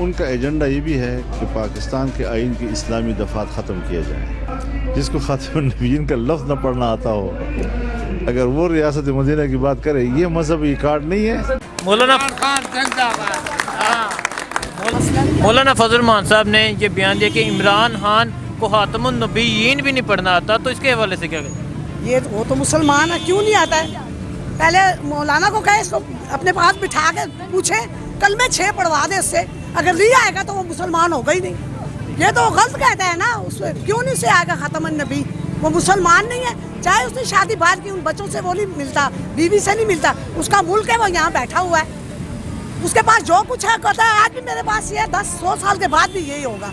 ان کا ایجنڈا یہ بھی ہے کہ پاکستان کے آئین کی اسلامی دفعات ختم کیا جائے. جس کو خاتم النبیین کا لفظ نہ پڑھنا آتا ہو اگر وہ ریاست مدینہ کی بات کرے یہ مذہبی کارڈ نہیں ہے. مولانا فضل الرحمان صاحب نے یہ بیان دیا کہ عمران خان کو خاتم النبیین بھی نہیں پڑھنا آتا, تو اس کے حوالے سے کیا کہتے ہیں؟ یہ وہ تو مسلمان ہے, کیوں نہیں آتا ہے؟ پہلے مولانا کو کہے اس کو اپنے پاس بٹھا کے پوچھیں, کلمے 6 پڑھوا دے اس سے, اگر نہیں آئے گا تو وہ مسلمان ہوگا ہی نہیں. یہ تو غلط کہتا ہے نا, اس میں کیوں نہیں سے آئے گا خاتم النبی؟ وہ مسلمان نہیں ہے, چاہے اس نے شادی بعد کی ان بچوں سے وہ نہیں ملتا, بیوی سے نہیں ملتا, اس کا ملک ہے, وہ یہاں بیٹھا ہوا ہے, اس کے پاس جو کچھ ہے کہتا ہے آج بھی میرے پاس یہ 10-100 سال کے بعد بھی یہی ہوگا.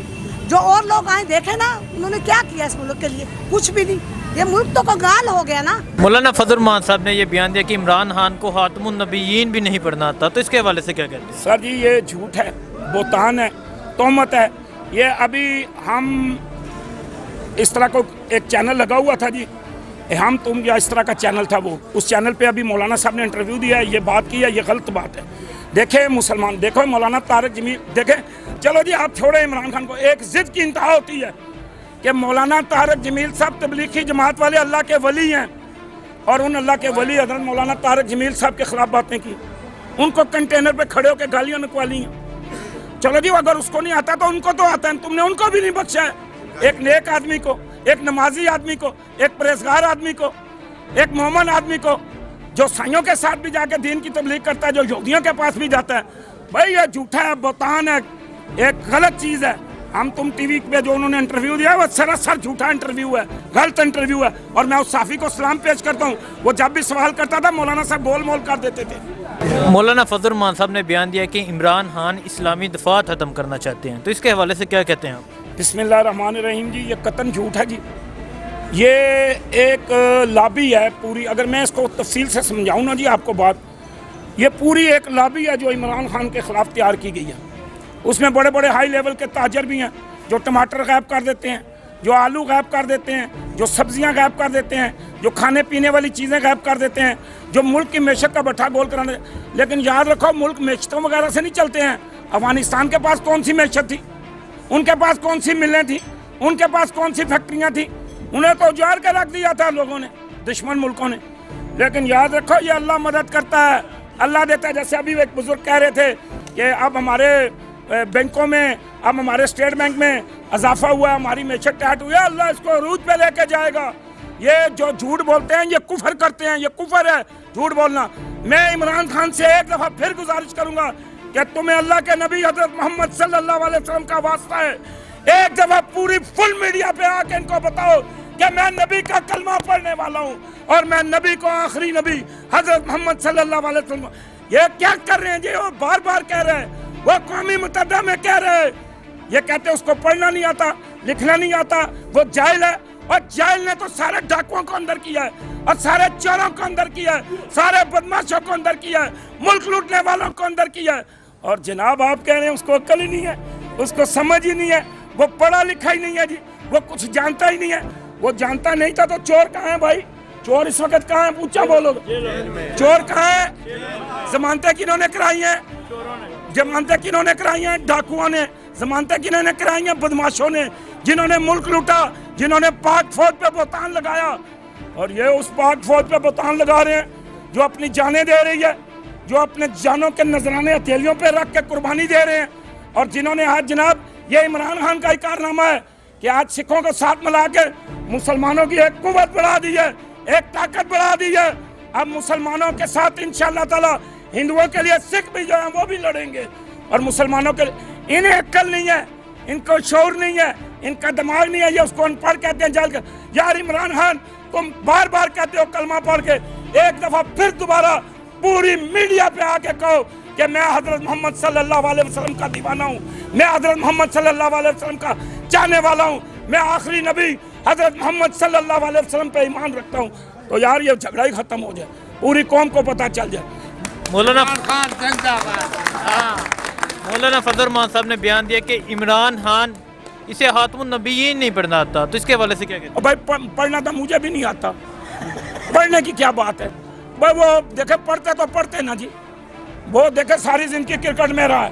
جو اور لوگ آئے دیکھیں نا, انہوں نے کیا کیا اس ملک کے لیے, کچھ بھی نہیں. یہ ملک تو کنگال ہو گیا نا. مولانا فضل الرحمان صاحب نے یہ بیان دیا کہ عمران خان کو خاتم النبیین بھی نہیں پڑھنا آتا, تو اس کے حوالے سے کیا کہتے ہیں؟ سر جی یہ جھوٹ ہے, بہتان ہے, تہمت ہے. یہ ابھی ہم اس طرح کو ایک چینل لگا ہوا تھا جی, ہم تم یا اس طرح کا چینل تھا, وہ اس چینل پہ ابھی مولانا صاحب نے انٹرویو دیا ہے, یہ بات کی ہے, یہ غلط بات ہے. دیکھیں مسلمان, دیکھو مولانا طارق جمیل, دیکھیں چلو جی آپ چھوڑیں عمران خان کو, ایک ضد کی انتہا ہوتی ہے کہ مولانا طارق جمیل صاحب تبلیغی جماعت والے اللہ کے ولی ہیں, اور ان اللہ کے ولی حضرت مولانا طارق جمیل صاحب کے خلاف باتیں کی, ان کو کنٹینر پہ کھڑے ہو کے گالیاں نکوالی ہیں. چلو جی اگر اس کو نہیں آتا تو ان کو تو آتا ہے, تم نے ان کو بھی نہیں بخشا ہے. ایک نیک آدمی کو, ایک نمازی آدمی کو, ایک پرہیزگار آدمی کو, ایک مومن آدمی کو, جو سائیوں کے ساتھ بھی جا کے دین کی تبلیغ کرتا ہے, جو یہودیوں کے پاس بھی جاتا ہے. بھائی یہ جھوٹا ہے, بہتان ہے, ایک غلط چیز ہے. ہم تم ٹی وی پہ جو انہوں نے انٹرویو دیا ہے وہ سراسر جھوٹا انٹرویو ہے, غلط انٹرویو ہے. اور میں اس صحافی کو سلام پیش کرتا ہوں, وہ جب بھی سوال کرتا تھا مولانا صاحب گول مول کر دیتے تھے. مولانا فضل الرحمان صاحب نے بیان دیا کہ عمران خان اسلامی دفعات ختم کرنا چاہتے ہیں, تو اس کے حوالے سے کیا کہتے ہیں آپ؟ بسم اللہ الرحمن الرحیم جی, یہ قطعاً جھوٹ ہے جی. یہ ایک لابی ہے پوری, اگر میں اس کو تفصیل سے سمجھاؤں نا جی آپ کو بات, یہ پوری ایک لابی ہے جو عمران خان کے خلاف تیار کی گئی ہے. اس میں بڑے بڑے ہائی لیول کے تاجر بھی ہیں جو ٹماٹر غائب کر دیتے ہیں, جو آلو غائب کر دیتے ہیں, جو سبزیاں غائب کر دیتے ہیں, جو کھانے پینے والی چیزیں غائب کر دیتے ہیں, جو ملک کی معیشت کا بٹھا گول کرانے. لیکن یاد رکھو ملک معیشتوں وغیرہ سے نہیں چلتے ہیں. افغانستان کے پاس کون سی معیشت تھی, ان کے پاس کون سی ملیں تھیں, ان کے پاس کون سی فیکٹریاں تھیں, انہیں تو اجاڑ کے رکھ دیا تھا لوگوں نے, دشمن ملکوں نے. لیکن یاد رکھو یہ اللہ مدد کرتا ہے, اللہ دیتا ہے. جیسے ابھی ایک بزرگ کہہ رہے تھے کہ اب ہمارے بینکوں میں, اب ہمارے اسٹیٹ بینک میں اضافہ ہوا, ہماری معیشت ٹائٹ ہوئی ہے, اللہ اس کو عروج پہ لے کے جائے گا. یہ جو جھوٹ بولتے ہیں یہ کفر کرتے ہیں, یہ کفر ہے جھوٹ بولنا. میں عمران خان سے ایک دفعہ پھر گزارش کروں گا کہ تمہیں اللہ کے نبی حضرت محمد صلی اللہ علیہ وسلم کا واسطہ ہے, ایک دفعہ پوری فل میڈیا پہ آ کے ان کو بتاؤ کہ میں نبی کا کلمہ پڑھنے والا ہوں, اور میں نبی کو آخری نبی حضرت محمد صلی اللہ علیہ وسلم. یہ کیا کر رہے ہیں جی, وہ بار بار کہہ رہے ہیں, وہ قومی متحدہ میں کہہ رہے ہیں, یہ کہتے ہیں اس کو پڑھنا نہیں آتا, لکھنا نہیں آتا, وہ جاہل ہے. اور جاہل نے تو سارے ڈاکوؤں کو اندر کیا ہے, اور سارے چوروں کو اندر کیا ہے, سارے بدماشوں کو اندر کیا ہے, ملک لوٹنے والوں کو اندر کیا ہے. اور جناب آپ کہہ رہے ہیں اس کو عقل ہی نہیں ہے, اس کو سمجھ ہی نہیں ہے, وہ پڑھا لکھا ہی نہیں ہے جی, وہ کچھ جانتا ہی نہیں ہے. وہ جانتا نہیں تھا تو چور کہاں ہیں بھائی, چور اس وقت کہاں ہیں, پوچھا بولو, چور کہاں ہیں؟ ضمانتیں کنہوں نے کرائی ہیں, ضمانتیں کنہوں نے کرائی ہیں؟ ڈاکوؤں نے. ضمانتیں کنہوں نے کرائی ہیں؟ بدماشوں نے, جنہوں نے ملک لوٹا, جنہوں نے پاک فوج پہ بہتان لگایا. اور یہ اس پاک فوج پہ بہتان لگا رہے ہیں جو اپنی جانیں دے رہی ہے, جو اپنے جانوں کے نذرانے ہتھیلیوں پہ رکھ کے قربانی دے رہے ہیں. اور جنہوں نے آج جناب, یہ عمران خان کا ہی کارنامہ ہے کہ آج سکھوں کو ساتھ ملا کے مسلمانوں کی ایک قوت بڑھا دی ہے, ایک طاقت بڑھا دی ہے. اب مسلمانوں کے ساتھ انشاءاللہ تعالی ہندوؤں کے لیے سکھ بھی جو ہیں وہ بھی لڑیں گے. اور مسلمانوں کے انہیں عقل نہیں ہے, ان کو شعور نہیں ہے, ان کا دماغ نہیں ہے, یہ اس کو ان پڑھ کہتے ہیں جال کر. یار عمران خان تم بار بار کہتے ہو کلمہ پڑھ کے, ایک دفعہ پھر دوبارہ پوری میڈیا پہ آ کے کہو کہ میں حضرت محمد صلی اللہ علیہ وسلم کا دیوانہ ہوں, میں حضرت محمد صلی اللہ علیہ وسلم کا چاہنے والا ہوں, میں آخری نبی حضرت محمد صلی اللہ علیہ وسلم پہ ایمان رکھتا ہوں. تو یار یہ جھگڑا ہی ختم ہو جائے, پوری قوم کو پتہ چل جائے. مولانا فضل الرحمان صاحب نے بیان دیا کہ عمران خان اسے خاتم النبیین نہیں پڑھنا آتا, تو اس کے حوالے سے کیا کہتے ہیں؟ بھائی پڑھنا تو مجھے بھی نہیں آتا, پڑھنے کی کیا بات ہے بھائی. وہ دیکھے پڑھتے تو پڑھتے نا جی, وہ دیکھے ساری زندگی کرکٹ میں رہا ہے,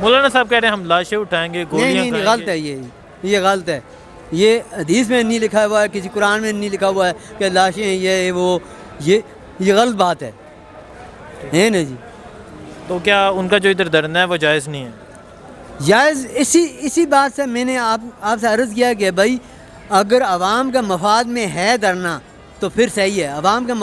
مولانا صاحب کہہ رہے ہیں ہم لاشیں اٹھائیں گے، گولیاں نہیں کھائیں غلط گے۔ ہے یہ غلط ہے. یہ حدیث میں نہیں لکھا ہوا ہے، کسی قرآن میں نہیں لکھا ہوا ہے کہ لاشیں یہ وہ، یہ غلط بات ہے نا جی. تو کیا ان کا جو ادھر دھرنا ہے وہ جائز نہیں ہے؟ جائز اسی بات سے میں نے آپ سے عرض کیا کہ بھائی اگر عوام کا مفاد میں ہے دھرنا تو پھر صحیح ہے. عوام کا